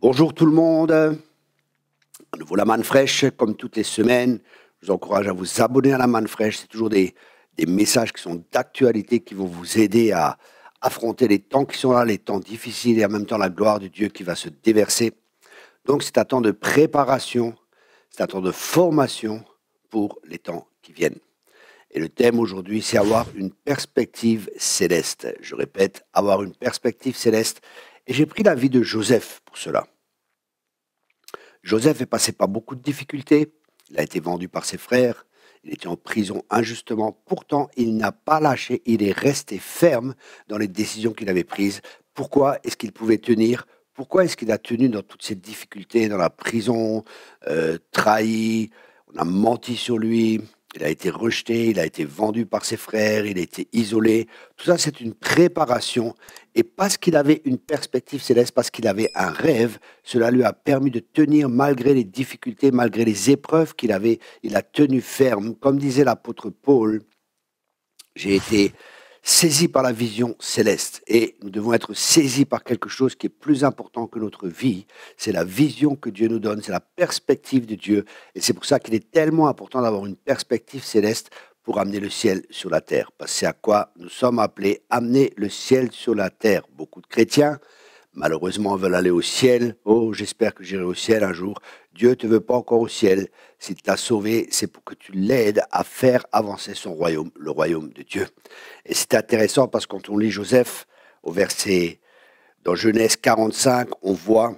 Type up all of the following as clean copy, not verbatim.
Bonjour tout le monde, à nouveau la manne fraîche, comme toutes les semaines. Je vous encourage à vous abonner à la manne fraîche. C'est toujours des messages qui sont d'actualité, qui vont vous aider à affronter les temps qui sont là, les temps difficiles et en même temps la gloire de Dieu qui va se déverser. Donc c'est un temps de préparation, c'est un temps de formation pour les temps qui viennent. Et le thème aujourd'hui, c'est avoir une perspective céleste. Je répète, avoir une perspective céleste. Et j'ai pris la vie de Joseph pour cela. Joseph est passé par beaucoup de difficultés. Il a été vendu par ses frères. Il était en prison injustement. Pourtant, il n'a pas lâché. Il est resté ferme dans les décisions qu'il avait prises. Pourquoi est-ce qu'il pouvait tenir? Pourquoi est-ce qu'il a tenu dans toutes ces difficultés, dans la prison, trahi, on a menti sur lui, il a été rejeté, il a été vendu par ses frères, il a été isolé. Tout ça, c'est une préparation. Et parce qu'il avait une perspective céleste, parce qu'il avait un rêve, cela lui a permis de tenir malgré les difficultés, malgré les épreuves qu'il avait. Il a tenu ferme. Comme disait l'apôtre Paul, j'ai été saisi par la vision céleste. Et nous devons être saisis par quelque chose qui est plus important que notre vie. C'est la vision que Dieu nous donne, c'est la perspective de Dieu. Et c'est pour ça qu'il est tellement important d'avoir une perspective céleste pour amener le ciel sur la terre. Parce que c'est à quoi nous sommes appelés, amener le ciel sur la terre. Beaucoup de chrétiens, malheureusement, veulent aller au ciel. Oh, j'espère que j'irai au ciel un jour. Dieu ne te veut pas encore au ciel. S'il t'a sauvé, c'est pour que tu l'aides à faire avancer son royaume, le royaume de Dieu. Et c'est intéressant parce que quand on lit Joseph, au verset, dans Genèse 45, on voit,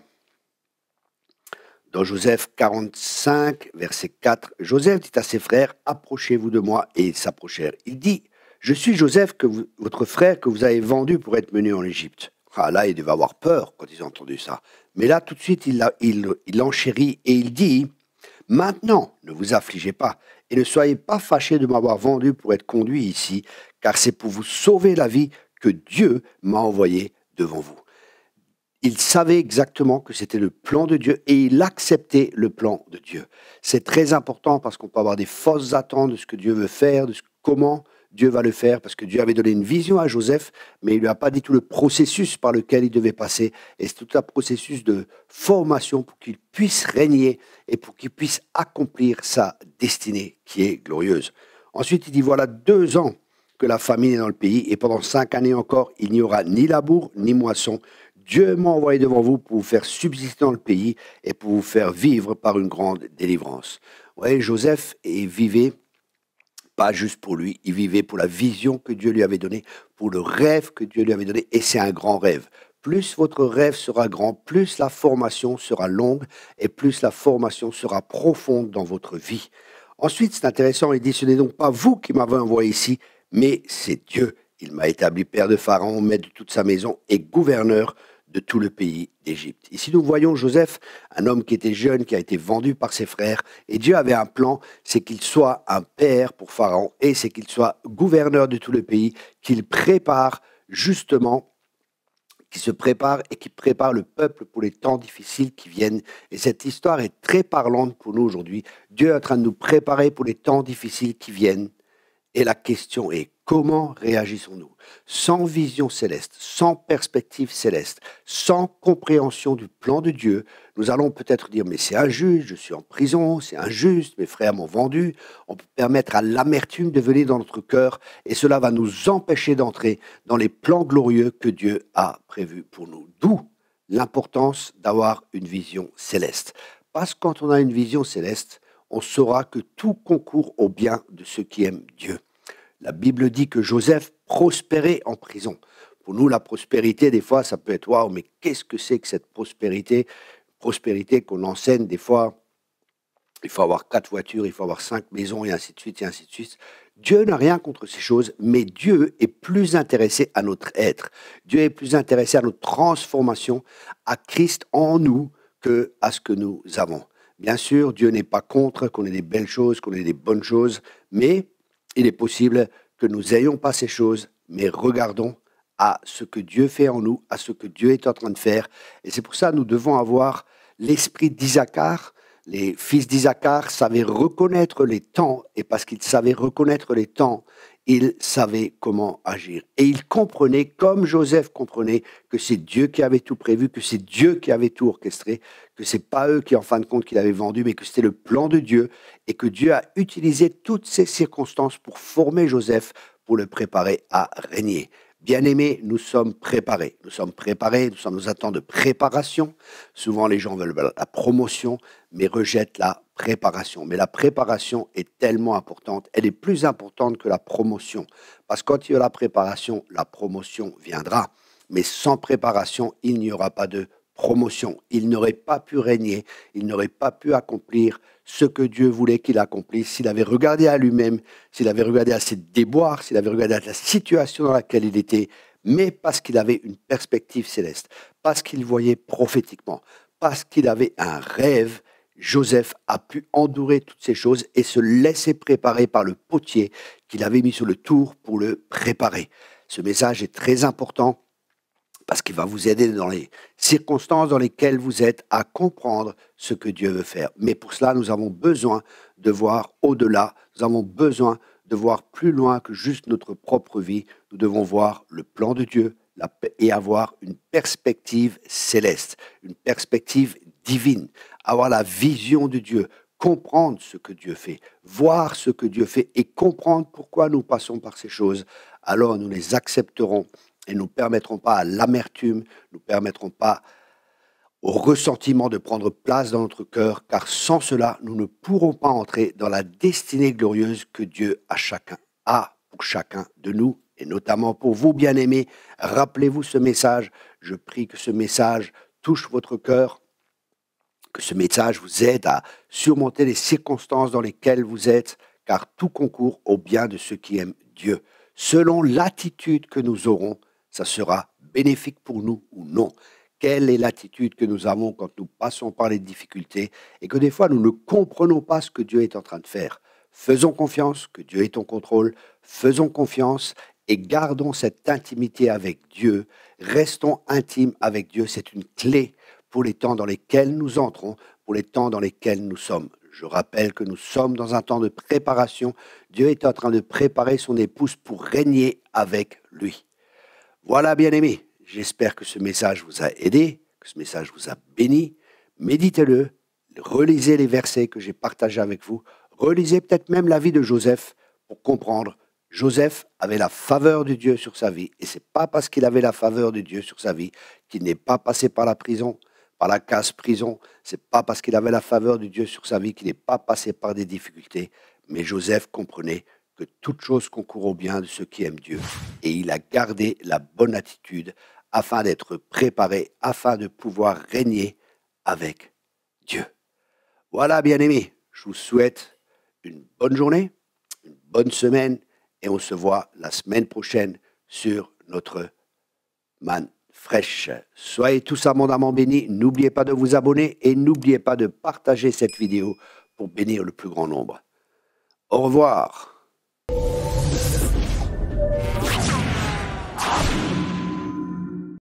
dans Joseph 45, verset 4, Joseph dit à ses frères, approchez-vous de moi, et ils s'approchèrent. Il dit, je suis Joseph, votre frère que vous avez vendu pour être mené en Égypte. Ah, là, il devait avoir peur quand ils ont entendu ça. Mais là, tout de suite, il enchérit et il dit, maintenant, ne vous affligez pas et ne soyez pas fâchés de m'avoir vendu pour être conduit ici, car c'est pour vous sauver la vie que Dieu m'a envoyé devant vous. Il savait exactement que c'était le plan de Dieu et il acceptait le plan de Dieu. C'est très important parce qu'on peut avoir des fausses attentes de ce que Dieu veut faire, comment Dieu va le faire, parce que Dieu avait donné une vision à Joseph, mais il ne lui a pas dit tout le processus par lequel il devait passer. Et c'est tout un processus de formation pour qu'il puisse régner et pour qu'il puisse accomplir sa destinée qui est glorieuse. Ensuite, il dit, voilà 2 ans que la famine est dans le pays, et pendant 5 années encore, il n'y aura ni labour, ni moisson. Dieu m'a envoyé devant vous pour vous faire subsister dans le pays et pour vous faire vivre par une grande délivrance. Vous voyez, Joseph vivait pas juste pour lui, il vivait pour la vision que Dieu lui avait donnée, pour le rêve que Dieu lui avait donné, et c'est un grand rêve. Plus votre rêve sera grand, plus la formation sera longue, et plus la formation sera profonde dans votre vie. Ensuite, c'est intéressant, il dit, ce n'est donc pas vous qui m'avez envoyé ici, mais c'est Dieu. Il m'a établi père de Pharaon, maître de toute sa maison, et gouverneur de tout le pays d'Égypte. Ici, nous voyons Joseph, un homme qui était jeune, qui a été vendu par ses frères. Et Dieu avait un plan, c'est qu'il soit un père pour Pharaon et c'est qu'il soit gouverneur de tout le pays, qu'il prépare justement, qui se prépare et qui prépare le peuple pour les temps difficiles qui viennent. Et cette histoire est très parlante pour nous aujourd'hui. Dieu est en train de nous préparer pour les temps difficiles qui viennent. Et la question est, comment réagissons-nous? Sans vision céleste, sans perspective céleste, sans compréhension du plan de Dieu, nous allons peut-être dire, mais c'est injuste, je suis en prison, c'est injuste, mes frères m'ont vendu. On peut permettre à l'amertume de venir dans notre cœur et cela va nous empêcher d'entrer dans les plans glorieux que Dieu a prévus pour nous. D'où l'importance d'avoir une vision céleste. Parce que quand on a une vision céleste, on saura que tout concourt au bien de ceux qui aiment Dieu. La Bible dit que Joseph prospérait en prison. Pour nous, la prospérité, des fois, ça peut être « waouh, mais qu'est-ce que c'est que cette prospérité ?» Prospérité qu'on enseigne, des fois, il faut avoir 4 voitures, il faut avoir 5 maisons, et ainsi de suite, et ainsi de suite. Dieu n'a rien contre ces choses, mais Dieu est plus intéressé à notre être. Dieu est plus intéressé à notre transformation, à Christ en nous, qu'à ce que nous avons. Bien sûr, Dieu n'est pas contre qu'on ait des belles choses, qu'on ait des bonnes choses, mais il est possible que nous n'ayons pas ces choses, mais regardons à ce que Dieu fait en nous, à ce que Dieu est en train de faire. Et c'est pour ça que nous devons avoir l'esprit d'Isaacar. Les fils d'Isaacar savaient reconnaître les temps, et parce qu'ils savaient reconnaître les temps, il savait comment agir. Et il comprenait, comme Joseph comprenait, que c'est Dieu qui avait tout prévu, que c'est Dieu qui avait tout orchestré, que c'est pas eux qui, en fin de compte, qui l'avaient vendu, mais que c'était le plan de Dieu, et que Dieu a utilisé toutes ces circonstances pour former Joseph, pour le préparer à régner. Bien-aimés, nous sommes préparés. Nous sommes préparés, nous sommes aux attentes de préparation. Souvent, les gens veulent la promotion, mais rejettent la préparation. Mais la préparation est tellement importante. Elle est plus importante que la promotion. Parce que quand il y a la préparation, la promotion viendra. Mais sans préparation, il n'y aura pas de promotion. Il n'aurait pas pu régner, il n'aurait pas pu accomplir ce que Dieu voulait qu'il accomplisse s'il avait regardé à lui-même, s'il avait regardé à ses déboires, s'il avait regardé à la situation dans laquelle il était, mais parce qu'il avait une perspective céleste, parce qu'il voyait prophétiquement, parce qu'il avait un rêve. Joseph a pu endurer toutes ces choses et se laisser préparer par le potier qu'il avait mis sur le tour pour le préparer. Ce message est très important parce qu'il va vous aider dans les circonstances dans lesquelles vous êtes à comprendre ce que Dieu veut faire. Mais pour cela, nous avons besoin de voir au-delà, nous avons besoin de voir plus loin que juste notre propre vie. Nous devons voir le plan de Dieu et avoir une perspective céleste, une perspective divine, avoir la vision de Dieu, comprendre ce que Dieu fait, voir ce que Dieu fait et comprendre pourquoi nous passons par ces choses. Alors nous les accepterons et ne nous permettront pas à l'amertume, ne nous permettront pas au ressentiment de prendre place dans notre cœur, car sans cela, nous ne pourrons pas entrer dans la destinée glorieuse que Dieu a pour chacun de nous, et notamment pour vous, bien-aimés. Rappelez-vous ce message. Je prie que ce message touche votre cœur, que ce message vous aide à surmonter les circonstances dans lesquelles vous êtes, car tout concourt au bien de ceux qui aiment Dieu. Selon l'attitude que nous aurons, ça sera bénéfique pour nous ou non. Quelle est l'attitude que nous avons quand nous passons par les difficultés et que des fois nous ne comprenons pas ce que Dieu est en train de faire? Faisons confiance que Dieu est en contrôle, faisons confiance et gardons cette intimité avec Dieu. Restons intimes avec Dieu, c'est une clé pour les temps dans lesquels nous entrons, pour les temps dans lesquels nous sommes. Je rappelle que nous sommes dans un temps de préparation. Dieu est en train de préparer son épouse pour régner avec lui. Voilà, bien-aimés, j'espère que ce message vous a aidé, que ce message vous a béni. Méditez-le, relisez les versets que j'ai partagés avec vous, relisez peut-être même la vie de Joseph pour comprendre. Joseph avait la faveur de Dieu sur sa vie, et ce n'est pas parce qu'il avait la faveur de Dieu sur sa vie qu'il n'est pas passé par la prison, par la case prison. Ce n'est pas parce qu'il avait la faveur de Dieu sur sa vie qu'il n'est pas passé par des difficultés, mais Joseph comprenait que toute chose concourt au bien de ceux qui aiment Dieu. Et il a gardé la bonne attitude afin d'être préparé, afin de pouvoir régner avec Dieu. Voilà, bien-aimés, je vous souhaite une bonne journée, une bonne semaine, et on se voit la semaine prochaine sur notre manne fraîche. Soyez tous abondamment bénis, n'oubliez pas de vous abonner et n'oubliez pas de partager cette vidéo pour bénir le plus grand nombre. Au revoir.